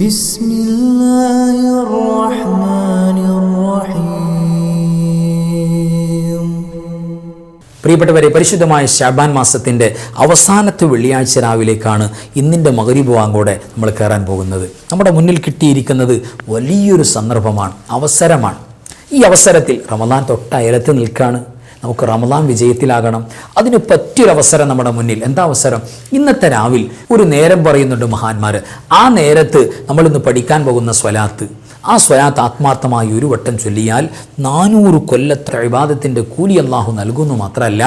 بسم الله الرحمن الرحيم. പ്രിയപ്പെട്ടവരെ, പരിശുദ്ധമായ ശഅബാൻ മാസത്തിൻ്റെ അവസാനത്തെ വെള്ളിയാഴ്ച രാവിലേക്കാണ് ഇന്നിൻ്റെ മഗ്‌രിബ് വാങ്കോടെ നമ്മൾ കയറാൻ പോകുന്നത്. നമ്മുടെ മുന്നിൽ കിട്ടിയിരിക്കുന്നത് വലിയൊരു സന്ദർഭമാണ്, അവസരമാണ്. ഈ അവസരത്തിൽ റമദാൻ തൊട്ടയലത്ത് നിൽക്കുകയാണ്. നമുക്ക് റമദാൻ വിജയത്തിലാകണം. അതിന് പറ്റിയൊരവസരം നമ്മുടെ മുന്നിൽ. എന്താ അവസരം? ഇന്നത്തെ രാവിൽ ഒരു നേരം പറയുന്നുണ്ട് മഹാന്മാർ. ആ നേരത്ത് നമ്മളിന്ന് പഠിക്കാൻ പോകുന്ന സ്വലാത്ത്, ആ സ്വലാത്ത് ആത്മാർത്ഥമായി ഒരു വട്ടം ചൊല്ലിയാൽ 400 കൊല്ലത്തെ ഇബാദത്തിൻ്റെ കൂലി അല്ലാഹു നൽകുന്നു. മാത്രമല്ല,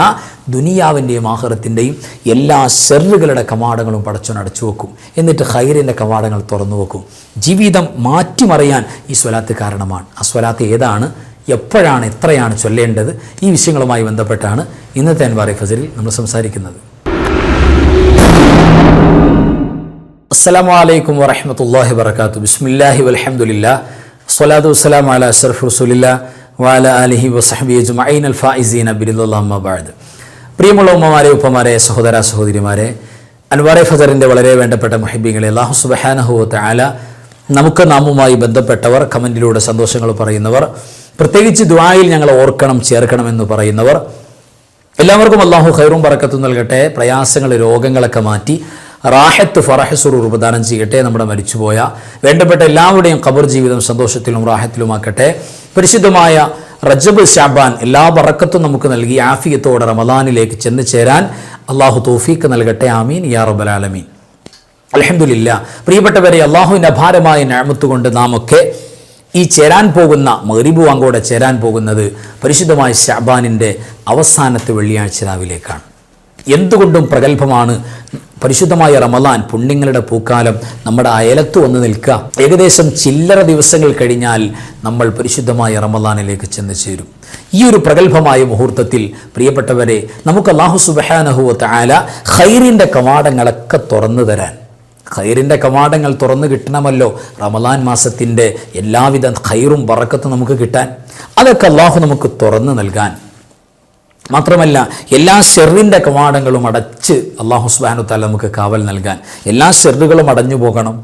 ദുനിയാവിൻ്റെയും ആഖിറത്തിൻ്റെയും എല്ലാ ശർറുകളുടെ കവാടങ്ങളും പടച്ചോൻ അടച്ചു വെക്കും. എന്നിട്ട് ഖൈറിൻ്റെ കവാടങ്ങൾ തുറന്നു വെക്കും. ജീവിതം മാറ്റിമറിയാൻ ഈ സ്വലാത്ത് കാരണമാണ്. ആ സ്വലാത്ത് ഏതാണ്, എപ്പോഴാണ്, എത്രയാണ് ചൊല്ലേണ്ടത്? ഈ വിഷയങ്ങളുമായി ബന്ധപ്പെട്ടാണ് ഇന്നത്തെ അൻവാർ ഫജറിൽ നമ്മൾ സംസാരിക്കുന്നത്. അസ്സലാമു അലൈക്കും വറഹ്മത്തുള്ളാഹി വബറകാതുഹു. ബിസ്മില്ലാഹി വൽഹംദുലില്ലാഹ് വസ്സലാത്തു വസ്സലാമു അലാ അഷ്റഫി റസൂലില്ലാഹ് വഅലാ ആലിഹി വസഹ്ബിഹി അജ്മഈൻ അൽ ഫായിസീന ബിറിദ്വാനില്ലാഹി അമ്മാ ബഅദ്. പ്രിയമുള്ള ഉമ്മമാരെ, ഉപ്പമാരെ, സഹോദര സഹോദരിമാരെ, അൻവാർ ഫജറിൻ്റെ വളരെ വേണ്ടപ്പെട്ട മുഹിബ്ബീങ്ങളെ, അല്ലാഹു സുബ്ഹാനഹു വ തആല നമുക്ക് നാമുമായി ബന്ധപ്പെട്ടവർ, കമൻറ്റിലൂടെ സന്തോഷങ്ങൾ പറയുന്നവർ, പ്രത്യേകിച്ച് ദുആയിൽ ഞങ്ങളെ ഓർക്കണം ചേർക്കണമെന്ന് പറയുന്നവർ, എല്ലാവർക്കും അല്ലാഹു ഖൈറും ബറക്കത്തും നൽകട്ടെ. പ്രയാസങ്ങൾ, രോഗങ്ങളൊക്കെ മാറ്റി റാഹത്ത്, ഫറഹ്, സുറൂർ പ്രദാനം ചെയ്യട്ടെ. നമ്മുടെ മരിച്ചുപോയ വേണ്ടപ്പെട്ട എല്ലാവരുടെയും ഖബർ ജീവിതം സന്തോഷത്തിലും റാഹത്തിലുമാക്കട്ടെ. പരിശുദ്ധമായ റജബ്, ശഅബാൻ എല്ലാ ബറക്കത്തും നമുക്ക് നൽകി ആഫിയത്തോടെ റമദാനിലേക്ക് ചെന്ന് ചേരാൻ അല്ലാഹു തൗഫീഖ് നൽകട്ടെ. ആമീൻ യാ റബ്ബൽ ആലമീൻ. അൽഹംദുലില്ലാ. പ്രിയപ്പെട്ടവരെ, അല്ലാഹുവിൻ്റെ അപാരമായ നിഅമത്ത് കൊണ്ട് നാം ഒക്കെ ഈ ചേരാൻ പോകുന്ന മഗ്‌രിബ് വാങ്കോടെ ചേരാൻ പോകുന്നത് പരിശുദ്ധമായ ശഅബാനിൻ്റെ അവസാനത്തെ വെള്ളിയാഴ്ച രാവിലേക്കാണ്. എന്തുകൊണ്ടും പ്രഗത്ഭമാണ് പരിശുദ്ധമായ റമദാൻ, പുണ്യങ്ങളുടെ പൂക്കാലം നമ്മുടെ അയലത്ത് വന്ന് നിൽക്കുക. ഏകദേശം ചില്ലറ ദിവസങ്ങൾ കഴിഞ്ഞാൽ നമ്മൾ പരിശുദ്ധമായ റമദാനിലേക്ക് ചെന്ന് ചേരും. ഈ ഒരു പ്രഗത്ഭമായ മുഹൂർത്തത്തിൽ പ്രിയപ്പെട്ടവരെ, നമുക്ക് അല്ലാഹു സുബ്ഹാനഹു വ തആല ഖൈറിൻ്റെ കവാടങ്ങളൊക്കെ തുറന്നു തരാൻ, ഖൈറിൻ്റെ കവാടങ്ങൾ തുറന്നു കിട്ടണമല്ലോ റമദാൻ മാസത്തിൻ്റെ എല്ലാവിധ ഖൈറും ബറക്കത്തും നമുക്ക് കിട്ടാൻ. അതൊക്കെ അല്ലാഹു നമുക്ക് തുറന്നു നൽകാൻ, മാത്രമല്ല എല്ലാ ഷെറിൻ്റെ കവാടങ്ങളും അടച്ച് അല്ലാഹു സുബ്ഹാനഹു തആല നമുക്ക് കാവൽ നൽകാൻ, എല്ലാ ഷെറുകളും അടഞ്ഞു പോകണം.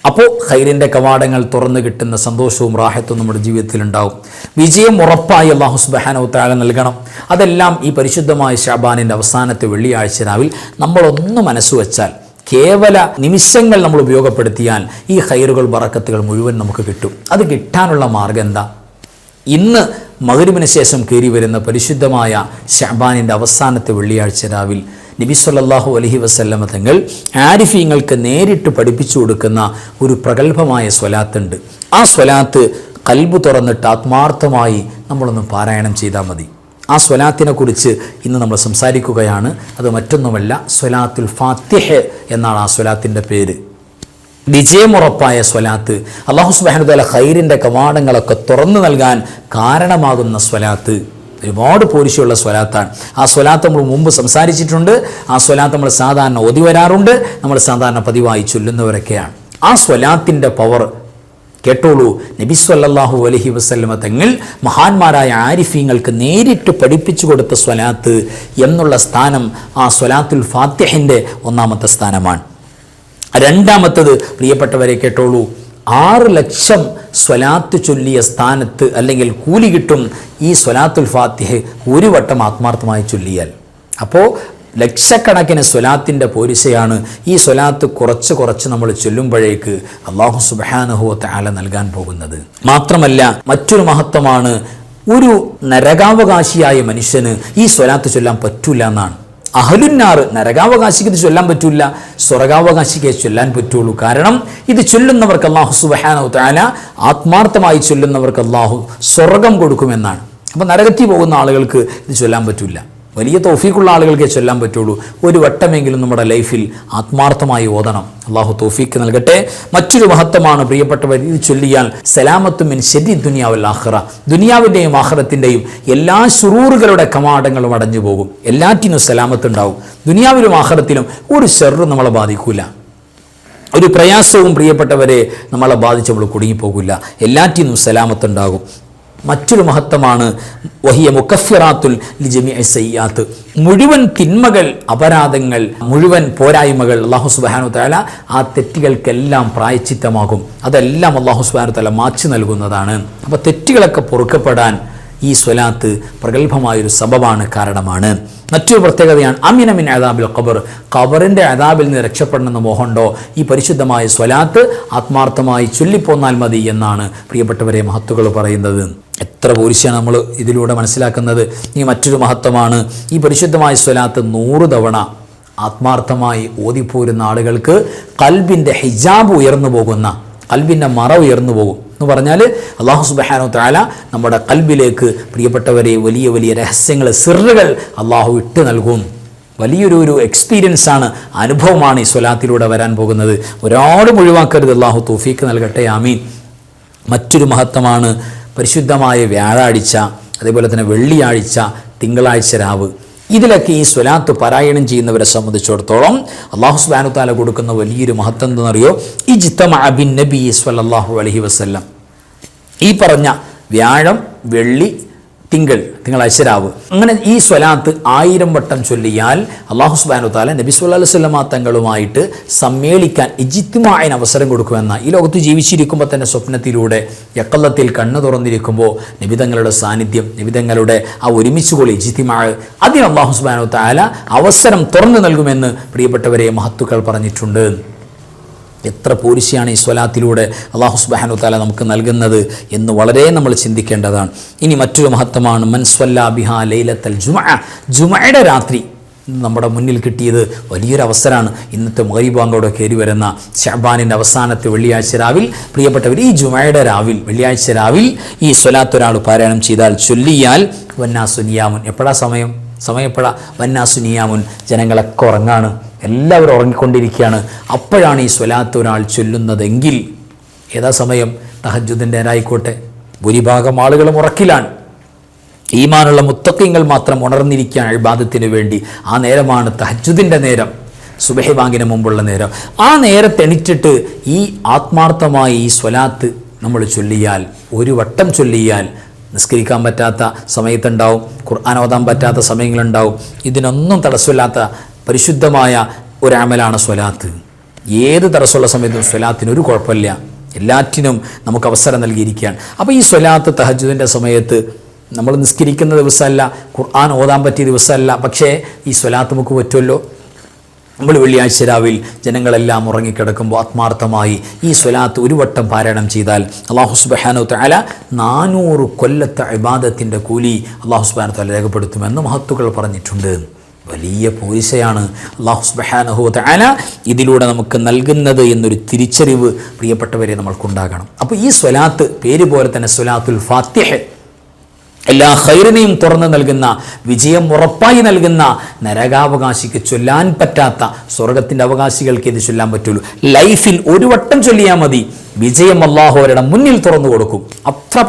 അപ്പോൾ ഖൈറിൻ്റെ കവാടങ്ങൾ തുറന്നു കിട്ടുന്ന സന്തോഷവും റാഹത്തും നമ്മുടെ ജീവിതത്തിൽ ഉണ്ടാവും. വിജയം ഉറപ്പായി അല്ലാഹു സുബ്ഹാനഹു തആല നൽകണം. അതെല്ലാം ഈ പരിശുദ്ധമായ ശഅബാനിൻ്റെ അവസാനത്തെ വെള്ളിയാഴ്ച രാവിൽ നമ്മളൊന്ന് മനസ്സ് വെച്ചാൽ, കേവല നിമിഷങ്ങൾ നമ്മൾ ഉപയോഗപ്പെടുത്തിയാൽ ഈ ഖൈറുകൾ, ബറക്കത്തുകൾ മുഴുവൻ നമുക്ക് കിട്ടും. അത് കിട്ടാനുള്ള മാർഗം എന്താ? ഇന്ന് മഗ്‌രിബിന് ശേഷം കയറി വരുന്ന പരിശുദ്ധമായ ശഅബാനിൻ്റെ അവസാനത്തെ വെള്ളിയാഴ്ച രാവിൽ നബി സല്ലല്ലാഹു അലൈഹി വസല്ലമ തങ്ങൾ ആരിഫീങ്ങൾക്ക് നേരിട്ട് പഠിപ്പിച്ചു കൊടുക്കുന്ന ഒരു പ്രഗത്ഭമായ സ്വലാത്തുണ്ട്. ആ സ്വലാത്ത് ഖൽബ് തുറന്നിട്ട് ആത്മാർത്ഥമായി നമ്മളൊന്ന് പാരായണം ചെയ്താൽ മതി. ആ സ്വലാത്തിനെ കുറിച്ച് ഇന്ന് നമ്മൾ സംസാരിക്കുകയാണ്. അത് മറ്റൊന്നുമല്ല, സ്വലാത്തുൽ ഫാത്തിഹ് എന്നാണ് ആ സ്വലാത്തിൻ്റെ പേര്. വിജയമുറപ്പായ സ്വലാത്ത്, അല്ലാഹു സുബ്ഹാനഹു വ തആല ഖൈറിൻ്റെ കവാടങ്ങളൊക്കെ തുറന്നു നൽകാൻ കാരണമാകുന്ന സ്വലാത്ത്, ഒരുപാട് പോരിശയുള്ള സ്വലാത്താണ്. ആ സ്വലാത്ത് നമ്മൾ മുമ്പ് സംസാരിച്ചിട്ടുണ്ട്. ആ സ്വലാത്ത് നമ്മൾ സാധാരണ ഓതി വരാറുണ്ട്, നമ്മൾ സാധാരണ പതിവായി ചൊല്ലുന്നവരൊക്കെയാണ്. ആ സ്വലാത്തിൻ്റെ പവർ കേട്ടോളൂ. നബി സല്ലല്ലാഹു അലൈഹി വസല്ലമ തങ്ങൾ മഹാന്മാരായ ആരിഫീങ്ങൾക്ക് നേരിട്ട് പഠിപ്പിച്ചു കൊടുത്ത സ്വലാത്ത് എന്നുള്ള സ്ഥാനം ആ സ്വലാത്തുൽ ഫാത്തിഹിൻ്റെ ഒന്നാമത്തെ സ്ഥാനമാണ്. രണ്ടാമത്തത്, പ്രിയപ്പെട്ടവരെ കേട്ടോളൂ, 6 ലക്ഷം സ്വലാത്ത് ചൊല്ലിയ സ്ഥാനത്ത് അല്ലെങ്കിൽ കൂലി കിട്ടും ഈ സ്വലാത്തുൽ ഫാത്തിഹ് ഒരു വട്ടം ആത്മാർത്ഥമായി ചൊല്ലിയാൽ. അപ്പോൾ ലക്ഷക്കണക്കിന് സ്വലാത്തിൻ്റെ പോരിശയാണ് ഈ സ്വലാത്ത് കുറച്ച് കുറച്ച് നമ്മൾ ചൊല്ലുമ്പോഴേക്ക് അല്ലാഹു സുബ്ഹാനഹു വ തആല നൽകാൻ പോകുന്നത്. മാത്രമല്ല, മറ്റൊരു മഹത്വമാണ്, ഒരു നരകാവകാശിയായ മനുഷ്യന് ഈ സ്വലാത്ത് ചൊല്ലാൻ പറ്റൂല എന്നാണ്. അഹ്ലുന്നാർ, നരകാവകാശിക്ക് ഇത് ചൊല്ലാൻ പറ്റൂല, സ്വർഗാവകാശിക്ക് ചൊല്ലാൻ പറ്റുള്ളൂ. കാരണം ഇത് ചൊല്ലുന്നവർക്ക് അല്ലാഹു സുബ്ഹാനഹു വ തആല, ആത്മാർത്ഥമായി ചൊല്ലുന്നവർക്ക് അല്ലാഹു സ്വർഗം കൊടുക്കുമെന്നാണ്. അപ്പോൾ നരകത്തിൽ പോകുന്ന ആളുകൾക്ക് ഇത് ചൊല്ലാൻ പറ്റില്ല. വലിയ തൗഫീഖുള്ള ആളുകൾക്കേ ചൊല്ലാൻ പറ്റുള്ളൂ. ഒരു വട്ടമെങ്കിലും നമ്മുടെ ലൈഫിൽ ആത്മാർത്ഥമായി ഓതണം. അല്ലാഹു തൗഫീഖ് നൽകട്ടെ. മറ്റൊരു മഹത്വമാണ് പ്രിയപ്പെട്ടവർ, ഇത് ചൊല്ലിയാൽ സലാമത്തു മിൻ ശരി ദുനിയ വൽ ആഖിറ, ദുനിയാവിൻ്റെയും ആഖിറത്തിൻ്റെയും എല്ലാ ശുറൂറുകളുടെ കവാടങ്ങളും അടഞ്ഞു പോകും. എല്ലാറ്റിനും സലാമത്ത് ഉണ്ടാവും. ദുനിയാവിലും ആഖിറത്തിലും ഒരു ശർറും നമ്മളെ ബാധിക്കൂല, ഒരു പ്രയാസവും പ്രിയപ്പെട്ടവരെ നമ്മളെ ബാധിച്ച് നമ്മൾ കുടുങ്ങിപ്പോകില്ല. എല്ലാറ്റിനും സലാമത്ത് ഉണ്ടാകും. മറ്റൊരു മഹത്വമാണ് വഹിയ മുകഫിറാത്തുൽ ലിജമീഇ സയ്യാത്ത്. മുഴുവൻ തിന്മകൾ, അപരാധങ്ങൾ, മുഴുവൻ പോരായ്മകൾ അല്ലാഹു സുബ്ഹാനഹു തആല ആ തെറ്റുകൾക്കെല്ലാം പ്രായശ്ചിത്തമാകും. അതെല്ലാം അല്ലാഹു സുബ്ഹാനഹു തആല മായ്ച്ചു നൽകുന്നതാണ്. അപ്പോൾ തെറ്റുകളൊക്കെ പൊറുക്കപ്പെടാൻ ഈ സ്വലാത്ത് പ്രഗത്ഭമായൊരു സബബാണ്, കാരണമാണ്. മറ്റൊരു പ്രത്യേകതയാണ് അമിന മിൻ അദാബിൽ ഖബർ. ഖബറിൻ്റെ അദാബിൽ നിന്ന് രക്ഷപ്പെടണമെന്ന് മോഹമുണ്ടോ, ഈ പരിശുദ്ധമായ സ്വലാത്ത് ആത്മാർത്ഥമായി ചൊല്ലിപ്പോന്നാൽ മതി എന്നാണ് പ്രിയപ്പെട്ടവരെ മഹത്തുക്കൾ പറയുന്നത്. എത്ര പോരിശാണ് നമ്മൾ ഇതിലൂടെ മനസ്സിലാക്കുന്നത്. ഈ മറ്റൊരു മഹത്വമാണ് ഈ പരിശുദ്ധമായ സ്വലാത്ത് 100 തവണ ആത്മാർത്ഥമായി ഓതിപ്പോരുന്ന ആളുകൾക്ക് ഖൽബിൻ്റെ ഹിജാബ് ഉയർന്നു പോകുന്ന, ഖൽബിൻ്റെ മറ ഉയർന്നു പോകും എന്ന് പറഞ്ഞാൽ അല്ലാഹു സുബ്ഹാനഹു തആല നമ്മുടെ ഖൽബിലേക്ക് പ്രിയപ്പെട്ടവരെ വലിയ വലിയ രഹസ്യങ്ങൾ, സിറുകൾ അല്ലാഹു ഇട്ട് നൽകും. വലിയൊരു എക്സ്പീരിയൻസ് ആണ്, അനുഭവമാണ് ഈ സ്വലാത്തിലൂടെ വരാൻ പോകുന്നത്. ഒരാളും ഒഴിവാക്കരുത്. അല്ലാഹു തൗഫീഖ് നൽകട്ടെ, ആമീൻ. മറ്റൊരു മഹത്വമാണ് പരിശുദ്ധമായ വ്യാഴാഴ്ച, അതേപോലെ തന്നെ വെള്ളിയാഴ്ച, തിങ്കളാഴ്ച രാവ്. ഇതിലൊക്കെ ഈ സ്വലാത്ത് പാരായണം ചെയ്യുന്നവരെ സംബന്ധിച്ചിടത്തോളം അല്ലാഹു സുബ്ഹാനഹു തആല കൊടുക്കുന്ന വലിയൊരു മഹത്വം എന്തെന്നറിയോ? ഇജ്തമഅ ബിൻ നബി സ്വല്ലല്ലാഹു അലൈഹി വസല്ലം. ഈ പറഞ്ഞ വ്യാഴം, വെള്ളി, തിങ്കളാഴ്ച രാവ്, അങ്ങനെ ഈ സ്വലാത്ത് 1000 വട്ടം ചൊല്ലിയാൽ അല്ലാഹു സുബ്ഹാനഹു തആല നബി സല്ലല്ലാഹു അലൈഹി വസല്ലമ തങ്ങളുമായിട്ട് സമ്മേളിക്കാൻ ഇജ്തിമാഇന് അവസരം കൊടുക്കുമെന്ന, ഈ ലോകത്ത് ജീവിച്ചിരിക്കുമ്പോൾ തന്നെ സ്വപ്നത്തിലൂടെ യഖല്ലത്തിൽ കണ്ണ് തുറന്നിരിക്കുമ്പോൾ നബിതങ്ങളുടെ സാന്നിധ്യം, നബിതങ്ങളുടെ ആ ഒരുമിച്ചുകൂടി ഇജ്തിമാ, അതിന് അല്ലാഹു സുബ്ഹാനഹു തആല അവസരം തുറന്നു നൽകുമെന്ന് പ്രിയപ്പെട്ടവരെ മഹത്തുക്കൾ പറഞ്ഞിട്ടുണ്ട്. എത്ര പോരിശയാണ് ഈ സ്വലാത്തിലൂടെ അല്ലാഹു സുബ്ഹാനഹു തആല നമുക്ക് നൽകുന്നത് എന്ന് വളരെ നമ്മൾ ചിന്തിക്കേണ്ടതാണ്. ഇനി മറ്റൊരു മഹത്വമാണ് മൻ സ്വല്ലാ ബിഹാ ലൈലത്തുൽ ജുമുഅ. ജുമുഅയുടെ രാത്രി നമ്മുടെ മുന്നിൽ കിട്ടിയത് വലിയൊരു അവസരമാണ്. ഇന്നത്തെ മഗ്‌രിബ് ബാങ്കോടെ കയറി വരുന്ന ശഅബാനിൻ്റെ അവസാനത്തെ വെള്ളിയാഴ്ച രാവിൽ പ്രിയപ്പെട്ടവർ, ഈ ജുമുഅയുടെ രാവിൽ, വെള്ളിയാഴ്ച രാവിൽ ഈ സ്വലാത്ത് ഒരാൾ പാരായണം ചെയ്താൽ, ചൊല്ലിയാൽ വന്നാസു നിയാമുൻ. എപ്പോഴാ സമയം എപ്പോഴാ? വന്നാസു നിയാമുൻ, ജനങ്ങളൊക്കെ ഉറങ്ങാണ്, എല്ലാവരും ഉറങ്ങിക്കൊണ്ടിരിക്കുകയാണ്. അപ്പോഴാണ് ഈ സ്വലാത്ത് ഒരാൾ ചൊല്ലുന്നതെങ്കിൽ, ഏതാ സമയം? തഹജ്ജുദിൻ്റെ നേരമായിക്കോട്ടെ. ഭൂരിഭാഗം ആളുകളും ഉറക്കിലാണ്. ഈമാനുള്ള മുത്തഖീങ്ങൾ മാത്രം ഉണർന്നിരിക്കുകയാണ് ഇബാദത്തിന് വേണ്ടി. ആ നേരമാണ് തഹജ്ജുദിൻ്റെ നേരം, സുബഹി ബാങ്കിന് മുമ്പുള്ള നേരം. ആ നേരത്തെ എണീറ്റിട്ട് ഈ ആത്മാർത്ഥമായി ഈ സ്വലാത്ത് നമ്മൾ ചൊല്ലിയാൽ, 1 വട്ടം ചൊല്ലിയാൽ, നിസ്കരിക്കാൻ പറ്റാത്ത സമയത്തുണ്ടാവും, ഖുർആൻ ഓതാൻ പറ്റാത്ത സമയങ്ങളുണ്ടാവും, ഇതിനൊന്നും തടസ്സമില്ലാത്ത പരിശുദ്ധമായ ഒരു അമലാണ് സ്വലാത്ത്. ഏത് തടസ്സമുള്ള സമയത്തും സ്വലാത്തിനൊരു കുഴപ്പമില്ല, എല്ലാറ്റിനും നമുക്ക് അവസരം നൽകിയിരിക്കുകയാണ്. അപ്പോൾ ഈ സ്വലാത്ത് തഹജ്ജുദിൻ്റെ സമയത്ത് നമ്മൾ നിസ്കരിക്കുന്ന ദിവസമല്ല, ഖുർആൻ ഓതാൻ പറ്റിയ ദിവസമല്ല, പക്ഷേ ഈ സ്വലാത്ത് നമുക്ക് പറ്റുമല്ലോ. നമ്മൾ വെള്ളിയാഴ്ച രാവിൽ ജനങ്ങളെല്ലാം ഉറങ്ങിക്കിടക്കുമ്പോൾ ആത്മാർത്ഥമായി ഈ സ്വലാത്ത് 1 വട്ടം പാരായണം ചെയ്താൽ അല്ലാഹു സുബ്ഹാനഹു തആല 400 കൊല്ലത്തെ ഇബാദത്തിൻ്റെ കൂലി അല്ലാഹു സുബ്ഹാനഹു തആല രേഖപ്പെടുത്തുമെന്ന് മഹത്തുക്കൾ പറഞ്ഞിട്ടുണ്ട്. വലിയ പോരിശയാണ് അല്ലാഹു സുബ്ഹാനഹു തആല ഇതിലൂടെ നമുക്ക് നൽകുന്നത് എന്നൊരു തിരിച്ചറിവ് പ്രിയപ്പെട്ടവരെ നമ്മൾക്കുണ്ടാകണം. അപ്പോൾ ഈ സ്വലാത്ത് പേര് പോലെ തന്നെ സ്വലാത്തുൽ ഫാത്തിഹ, എല്ലാ ഖൈറിനെയും തുറന്നു നൽകുന്ന, വിജയം ഉറപ്പായി നൽകുന്ന, നരകാവകാശിക്ക് ചൊല്ലാൻ പറ്റാത്ത, സ്വർഗത്തിൻ്റെ അവകാശികൾക്ക് ഇത് ചൊല്ലാൻ പറ്റുള്ളൂ. ലൈഫിൽ 1 വട്ടം ചൊല്ലിയാൽ മതി, വിജയം അല്ലാഹു അവരുടെ മുന്നിൽ തുറന്നു കൊടുക്കും. അത്ര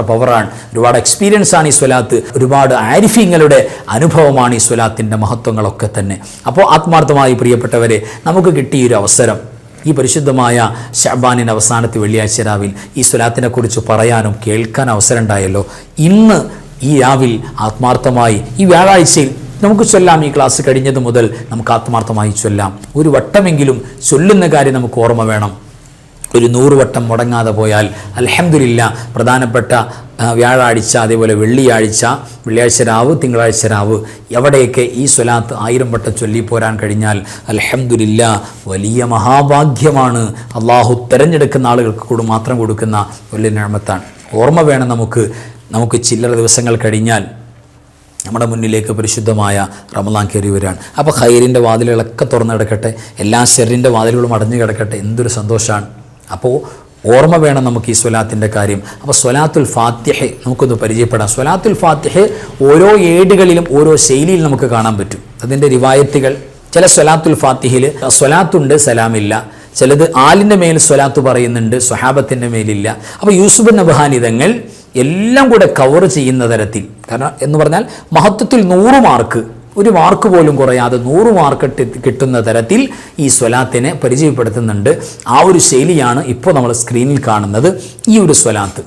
പവറാണ്. ഒരുപാട് എക്സ്പീരിയൻസ് ആണ് ഈ സ്വലാത്ത്, ഒരുപാട് ആരിഫീങ്ങളുടെ അനുഭവമാണ് ഈ സ്വലാത്തിൻ്റെ മഹത്വങ്ങളൊക്കെ തന്നെ. അപ്പോൾ ആത്മാർത്ഥമായി പ്രിയപ്പെട്ടവരെ, നമുക്ക് കിട്ടിയൊരു അവസരം, ഈ പരിശുദ്ധമായ ശഅബാനിൻ്റെ അവസാനത്തെ വെള്ളിയാഴ്ച രാവിൽ ഈ സ്വലാത്തിനെ കുറിച്ച് പറയാനും കേൾക്കാൻ അവസരം ഉണ്ടായല്ലോ. ഇന്ന് ഈ രാവിൽ ആത്മാർത്ഥമായി ഈ വ്യാഴാഴ്ചയിൽ നമുക്ക് ചൊല്ലാം. ഈ ക്ലാസ് കഴിഞ്ഞത് മുതൽ നമുക്ക് ആത്മാർത്ഥമായി ചൊല്ലാം. 1 വട്ടമെങ്കിലും ചൊല്ലുന്ന കാര്യം നമുക്ക് ഓർമ്മ വേണം. ഒരു 100 വട്ടം മുടങ്ങാതെ പോയാൽ അൽഹംദുലില്ലാ, പ്രധാനപ്പെട്ട വ്യാഴാഴ്ച, അതേപോലെ വെള്ളിയാഴ്ച രാവ്, തിങ്കളാഴ്ച രാവ്, എവിടെയൊക്കെ ഈ സ്വലാത്ത് 1000 വട്ടം ചൊല്ലിപ്പോരാൻ കഴിഞ്ഞാൽ അൽഹംദുലില്ലാ വലിയ മഹാഭാഗ്യമാണ്. അള്ളാഹു തിരഞ്ഞെടുക്കുന്ന ആളുകൾക്ക് മാത്രം കൊടുക്കുന്ന വലിയ നിഅമത്താണ്. ഓർമ്മ വേണം നമുക്ക് ചില്ലറ ദിവസങ്ങൾ കഴിഞ്ഞാൽ നമ്മുടെ മുന്നിലേക്ക് പരിശുദ്ധമായ റമളാൻ കയറി വരികയാണ്. അപ്പോൾ ഖൈറിൻ്റെ വാതിലുകളൊക്കെ തുറന്നു കിടക്കട്ടെ, എല്ലാ ശർറിൻ്റെ വാതിലുകളും അടഞ്ഞു കിടക്കട്ടെ. എന്തൊരു സന്തോഷമാണ്. അപ്പോൾ ഓർമ്മ വേണം നമുക്ക് ഈ സ്വലാത്തിൻ്റെ കാര്യം. അപ്പോൾ സ്വലാത്തുൽ ഫാത്തിഹ നമുക്കൊന്ന് പരിചയപ്പെടാം. സ്വലാത്തുൽ ഫാത്തിഹ ഓരോ ഏടുകളിലും ഓരോ ശൈലിയിൽ നമുക്ക് കാണാൻ പറ്റും. അതിൻ്റെ റിവായത്തുകൾ, ചില സ്വലാത്തുൽ ഫാത്തിഹയിൽ സ്വലാത്തുണ്ട്, സലാമില്ല. ചിലത് ആലിൻ്റെ മേൽ സ്വലാത്ത് പറയുന്നുണ്ട്, സ്വഹാബത്തിൻ്റെ മേലില്ല. അപ്പോൾ യൂസുഫ് നബ്ഹാനി തങ്ങൾ എല്ലാം കൂടെ കവർ ചെയ്യുന്ന തരത്തിൽ, കാരണം എന്ന് പറഞ്ഞാൽ മഹത്വത്തിൽ 100 മാർക്ക്, 1 മാർക്ക് പോലും കുറയാതെ 100 മാർക്ക് കിട്ടുന്ന തരത്തിൽ ഈ സ്വലാത്തിനെ പരിചയപ്പെടുത്തുന്നുണ്ട്. ആ ഒരു ശൈലിയാണ് ഇപ്പോൾ നമ്മൾ സ്ക്രീനിൽ കാണുന്നത്. ഈ ഒരു സ്വലാത്ത്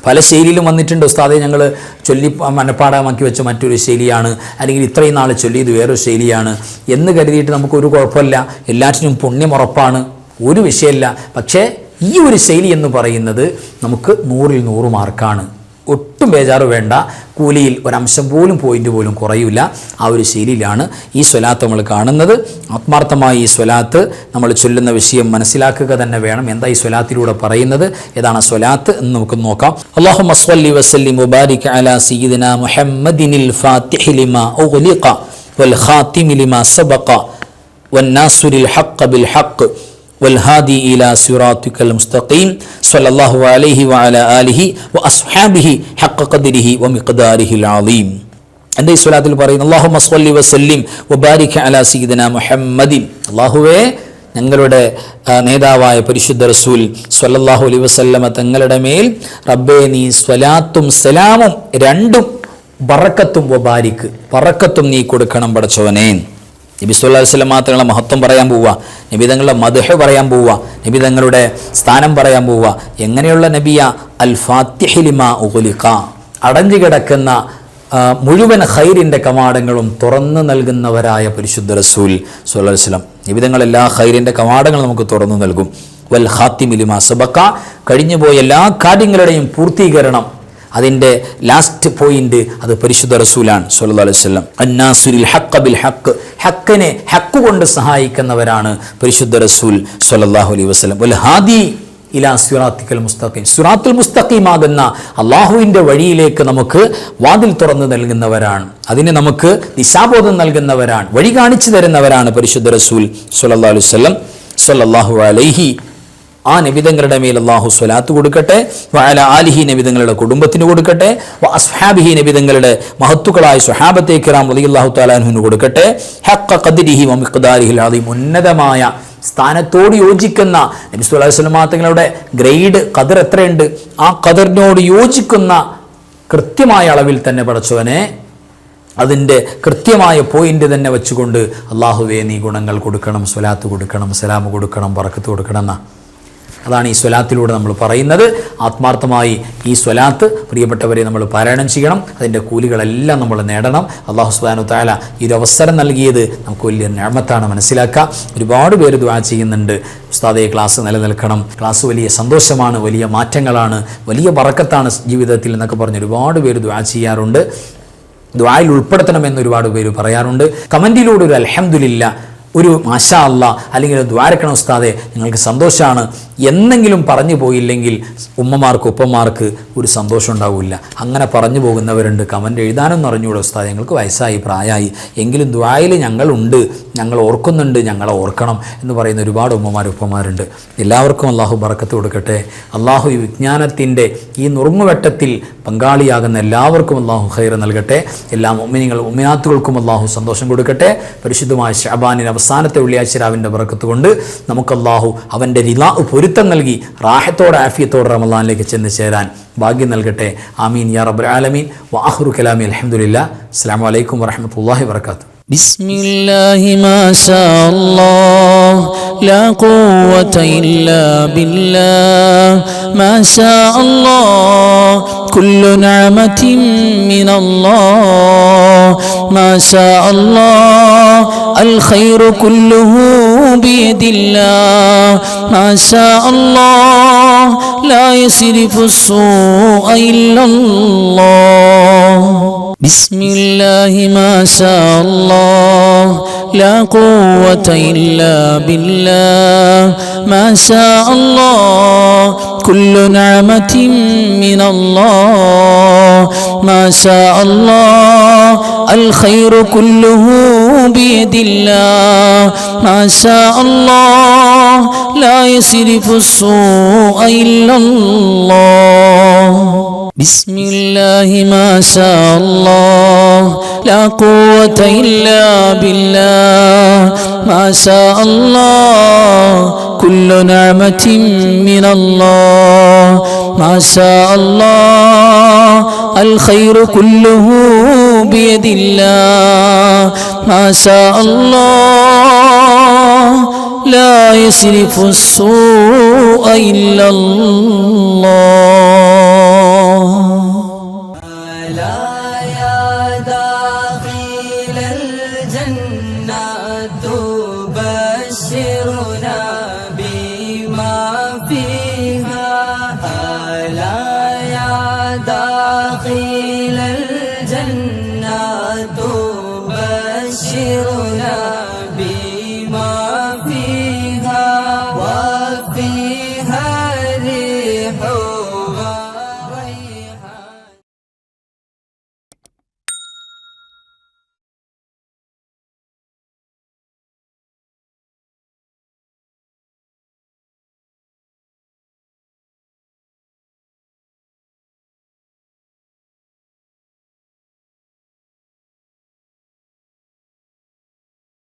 പല ശൈലിയിലും വന്നിട്ടുണ്ട്. ഉസ്താദെ ഞങ്ങൾ ചൊല്ലി മനപ്പാടമാക്കി വെച്ച മറ്റൊരു ശൈലിയാണ്, അല്ലെങ്കിൽ ഇത്രയും നാൾ ചൊല്ലിയത് വേറൊരു ശൈലിയാണ് എന്ന് കരുതിയിട്ട് നമുക്കൊരു കുഴപ്പമില്ല, എല്ലാറ്റിനും പുണ്യം ഉറപ്പാണ്, ഒരു വിഷയമല്ല. പക്ഷേ ഈ ഒരു ശൈലി എന്ന് പറയുന്നത് നമുക്ക് 100-ൽ 100 മാർക്കാണ്. ഒട്ടും ബേജാറ് വേണ്ട, കൂലിയിൽ ഒരംശം പോലും പോയിൻ്റ് പോലും കുറയില്ല. ആ ഒരു ശൈലിയിലാണ് ഈ സ്വലാത്ത് നമ്മൾ കാണുന്നത്. ആത്മാർത്ഥമായി ഈ സ്വലാത്ത് നമ്മൾ ചൊല്ലുന്ന വിഷയം മനസ്സിലാക്കുക തന്നെ വേണം. എന്താ ഈ സ്വലാത്തിലൂടെ പറയുന്നത്, ഏതാണ് സ്വലാത്ത് എന്ന് നമുക്ക് നോക്കാം. അല്ലാഹുമ്മ സ്വല്ലി വസല്ലിം വബാരിക് അലാ സയ്യിദിനാ മുഹമ്മദിനിൽ ഫാത്തിഹി ലിമാ ഉഗ്ലിഖ വൽ ഖാതിമി ലിമാ സബഖ വന്നാസിറിൽ ഹഖ് ബിൽ ഹഖ് والهادي إلى صراطك المستقيم صلى الله عليه وعلى آله وأصحابه حق قدره ومقداره العظيم. എൻ്റെ ഈ സ്വലാത്തിൽ പറയുന്നു അല്ലാഹുമ്മ സ്വല്ലി വസല്ലിം വബാരിക് അലാ സയ്യിദിനാ മുഹമ്മദിൻ. അല്ലാഹുവേ, ഞങ്ങളുടെ നേതാവായ പരിശുദ്ധ റസൂൽ സ്വല്ലല്ലാഹു അലൈഹി വസല്ലമ തങ്ങളുടെ മേൽ റബ്ബേ നീ സ്വലാത്തും സലാമും രണ്ടും ബറക്കത്തും വബാരിക് ബറക്കത്തും നീ കൊടുക്കണം പടച്ചവനേ. നബി സല്ലല്ലാഹു അലൈഹി വസല്ലം തങ്ങളുടെ മഹത്വം പറയാൻ പോവുക, നബി തങ്ങളുടെ മദ്ഹ് പറയാൻ പോവുക, നബി തങ്ങളുടെ സ്ഥാനം പറയാൻ പോവുക. എങ്ങനെയുള്ള നബിയ? അൽ ഫാത്തിഹി ലിമാ ഉഗ്ലിഖ, അടഞ്ഞു കിടക്കുന്ന മുഴുവൻ ഖൈറിൻ്റെ കവാടങ്ങളും തുറന്നു നൽകുന്നവരായ പരിശുദ്ധ റസൂൽ സ്വല്ലല്ലാഹു അലൈഹി വസല്ലം. നബി തങ്ങൾ എല്ലാ ഖൈറിൻ്റെ കവാടങ്ങളും നമുക്ക് തുറന്നു നൽകും. വൽ ഖാതിമി ലിമാ സബഖ, കഴിഞ്ഞുപോയ എല്ലാ കാര്യങ്ങളുടെയും പൂർത്തീകരണം, അതിൻ്റെ ലാസ്റ്റ് പോയിന്റ് അത് പരിശുദ്ധ റസൂലാണ് സ്വല്ലല്ലാഹു അലൈഹി വസല്ലം. അന്നാസിറിൽ ഹഖ് ബിൽ ഹഖ്, ഹക്കിനെ ഹക്ക് കൊണ്ട് സഹായിക്കുന്നവരാണ് പരിശുദ്ധ റസൂൽ സ്വല്ലല്ലാഹു അലൈഹി വസല്ലം. വൽ ഹാദി ഇലാ സിറാത്തിക്കൽ മുസ്തഖീം, സിറാത്തുൽ മുസ്തഖീമാകുന്ന അള്ളാഹുവിൻ്റെ വഴിയിലേക്ക് നമുക്ക് വാതിൽ തുറന്നു നൽകുന്നവരാണ്, അതിന് നമുക്ക് ദിശാബോധം നൽകുന്നവരാണ്, വഴി കാണിച്ചു തരുന്നവരാണ് പരിശുദ്ധ റസൂൽ സ്വല്ലല്ലാഹു അലൈഹി വസല്ലം. സ്വല്ലല്ലാഹു അലൈഹി, ആ നബിതങ്ങളുടെ മേൽ അല്ലാഹു സ്വലാത്ത് കൊടുക്കട്ടെ. വഅല ആലിഹി, നബിതങ്ങളുടെ കുടുംബത്തിന് കൊടുക്കട്ടെ. വ അസ്ഹാബിഹി, നബിതങ്ങളുടെ മഹത്തുക്കളായ സ്വഹാബത്തെ കിറാം റളിയല്ലാഹു തആല അൻഹുവിന് കൊടുക്കട്ടെ. ഹഖ്ഖ ഖദ്രിഹി വ മിഖ്ദാരിഹിൽ അദീം, ഉന്നതമായ സ്ഥാനത്തോട് യോജിക്കുന്ന നബി സല്ലല്ലാഹു അലൈഹി വസല്ലം തങ്ങളുടെ ഗ്രേഡ് ഖദർ എത്രയുണ്ട്, ആ ഖദറിനോട് യോജിക്കുന്ന കൃത്യമായ അളവിൽ തന്നെ പടച്ചവനെ അതിൻ്റെ കൃത്യമായ പോയിന്റ് തന്നെ വെച്ചുകൊണ്ട് അല്ലാഹുവേ നീ ഗുണങ്ങൾ കൊടുക്കണം, സ്വലാത്ത് കൊടുക്കണം, സലാം കൊടുക്കണം, ബറക്കത്ത് കൊടുക്കണം എന്ന അതാണ് ഈ സ്വലാത്തിലൂടെ നമ്മൾ പറയുന്നത്. ആത്മാർത്ഥമായി ഈ സ്വലാത്ത് പ്രിയപ്പെട്ടവരെ നമ്മൾ പാരായണം ചെയ്യണം, അതിൻ്റെ കൂലികളെല്ലാം നമ്മൾ നേടണം. അല്ലാഹു സുബ്ഹാനഹു വ തആല ഈ ഒരു അവസരം നൽകിയത് നമുക്ക് വലിയ നിഅമത്താണ്, മനസ്സിലാക്കുക. ഒരുപാട് പേര് ദുആ ചെയ്യുന്നുണ്ട്, ഉസ്താദേ ക്ലാസ് നിലനിൽക്കണം, ക്ലാസ് വലിയ സന്തോഷമാണ്, വലിയ മാറ്റങ്ങളാണ്, വലിയ ബറക്കത്താണ് ജീവിതത്തിൽ എന്നൊക്കെ പറഞ്ഞ് ഒരുപാട് പേര് ദുആ ചെയ്യാറുണ്ട്. ദുആയിൽ ഉൾപ്പെടുത്തണമെന്ന് ഒരുപാട് പേര് പറയാറുണ്ട്. കമൻറ്റിലൂടെ ഒരു അൽഹംദുലില്ലാ, ഒരു മാഷാ അല്ലാ, അല്ലെങ്കിൽ ദ്വാരക്കണം ഉസ്താദെ ഞങ്ങൾക്ക് സന്തോഷമാണ് എന്നെങ്കിലും പറഞ്ഞു പോയില്ലെങ്കിൽ ഉമ്മമാർക്ക് ഉപ്പമാർക്ക് ഒരു സന്തോഷം ഉണ്ടാവില്ല. അങ്ങനെ പറഞ്ഞു പോകുന്നവരുണ്ട്. കമൻ്റ് എഴുതാനൊന്നും അറിഞ്ഞുകൂടെ ഉസ്താദ്, ഞങ്ങൾക്ക് വയസ്സായി പ്രായമായി, എങ്കിലും ദ്വായിൽ ഞങ്ങളുണ്ട്, ഞങ്ങൾ ഓർക്കുന്നുണ്ട്, ഞങ്ങളെ ഓർക്കണം എന്ന് പറയുന്ന ഒരുപാട് ഉമ്മമാർ ഉപ്പമാരുണ്ട്. എല്ലാവർക്കും അള്ളാഹു ബറക്കത്ത് കൊടുക്കട്ടെ. അള്ളാഹു ഈ വിജ്ഞാനത്തിൻ്റെ ഈ നുറുങ്ങുവെട്ടത്തിൽ പങ്കാളിയാകുന്ന എല്ലാവർക്കും അള്ളാഹു ഖൈർ നൽകട്ടെ. എല്ലാ മുഅ്മിനീങ്ങൾ മുഅ്മിനാത്തുകൾക്കും അള്ളാഹു സന്തോഷം കൊടുക്കട്ടെ. പരിശുദ്ധമായ ശഅബാനിൻ്റെ അവസാനത്തെ വെള്ളിയാഴ്ച രാവിൻ്റെ ബറക്കത്ത് കൊണ്ട് നമുക്ക് അള്ളാഹു അവൻ്റെ റിളാ പൊരുത്തം നൽകി റാഹത്തോടെ ആഫിയത്തോടെ റമളാനിലേക്ക് ചെന്ന് ചേരാൻ ഭാഗ്യം നൽകട്ടെ. ആമീൻ യാ റബ്ബൽ ആലമീൻ. വആഖിറു കലാമി അൽഹംദുലില്ലാഹ്. അസ്സലാമു അലൈക്കും വറഹ്മത്തുള്ളാഹി വബറകാതുഹു. ബിസ്മില്ലാഹി മാ ശാ അല്ലാഹ് ലാ ഖുവത ഇല്ലാ ബില്ലാഹ് മാ ശാ അല്ലാഹ് കുല്ലു നിഅമതിൻ മിനല്ലാഹ് മാ ശാ അല്ലാഹ് അൽ ഖൈറു കുല്ലുഹു ബിയദില്ലാഹ് മാ ശാ അല്ലാഹ് ലാ യസ്രിഫു السوء إلا الله بسم الله ما شاء الله لا قوة إلا بالله ما شاء الله كل نعمة من الله ما شاء الله الخير كله بيد الله ما شاء الله لا يصرف السوء إلا الله بسم الله ما شاء الله لا قوة إلا بالله ما شاء الله كل نعمة من الله ما شاء الله الخير كله بيد الله ما شاء الله لا يصرف السوء إلا الله